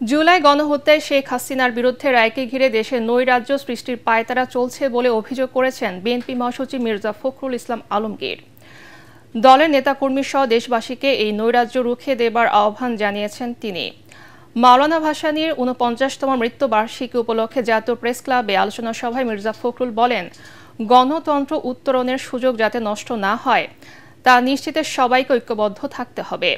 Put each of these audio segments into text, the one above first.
জুলাই গণহত্যায় শেখ হাসিনার বিরুদ্ধে রায়কে ঘিরে দেশে নৈরাজ্য সৃষ্টির পায়তারা চলছে বলে অভিযোগ করেছেন বিএনপি মহাসচিব মির্জা ফখরুল ইসলাম আলমগীর। দলের নেতাকর্মী সহ দেশবাসীকে এই নৈরাজ্য রুখে দেবার আহ্বান জানিয়েছেন তিনি। মাওলানা ভাসানীর ৪৯তম মৃত্যুবার্ষিকী উপলক্ষে জাতীয় প্রেস ক্লাবে আলোচনা সভায় মির্জা ফখরুল বলেন, গণতন্ত্র উত্তরণের সুযোগ যাতে নষ্ট না হয় তা নিশ্চিতে সবাইকে ঐক্যবদ্ধ থাকতে হবে।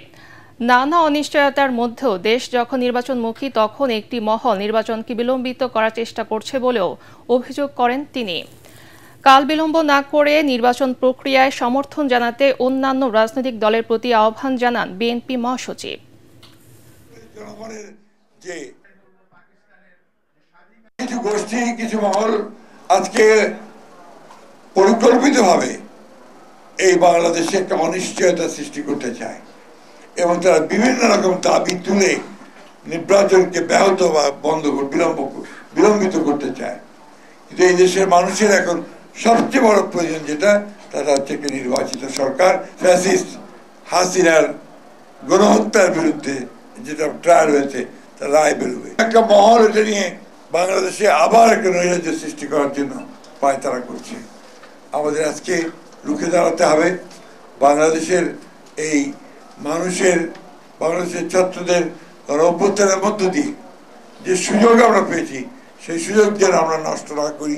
নানা অনিশ্চয়তার মধ্যেও দেশ যখন নির্বাচনমুখী তখন একটি মহল নির্বাচনকে বিলম্বিত করার চেষ্টা করছে বলেও অভিযোগ করেন তিনি। কাল বিলম্ব না করে নির্বাচন প্রক্রিয়ায় সমর্থন জানাতে অন্যান্য রাজনৈতিক দলের প্রতি আহ্বান জানান বিএনপি মহাসচিব। কিছু গোষ্ঠী কিছু মহল আজকে পরিকল্পিতভাবে এই বাংলাদেশে একটা অনিশ্চয়তা সৃষ্টি করতে চায় এবং তারা বিভিন্ন রকম দাবি তুলে নির্বাচনকে ব্যাহত বা বন্ধ বিলম্বিত করতে চায়। কিন্তু এই দেশের মানুষের এখন সবচেয়ে বড় প্রয়োজন যেটা, তারা হচ্ছে একটা নির্বাচিত সরকার। ফ্যাসিস্ট হাসিনার গণহত্যার বিরুদ্ধে যেটা ট্রায়াল হয়েছে তার রায় বেরোবে। একটা মহল এটা নিয়ে বাংলাদেশে আবার একটা নৈরাজ্য সৃষ্টি করার জন্য পায়তারা করছে। আমাদের আজকে রুখে দাঁড়াতে হবে। বাংলাদেশের এই বাংলাদেশের ছাত্রদের অভ্যুত্থানের মধ্য দিয়ে যে সুযোগ আমরা পেয়েছি সেই সুযোগ যেন আমরা নষ্ট না করি।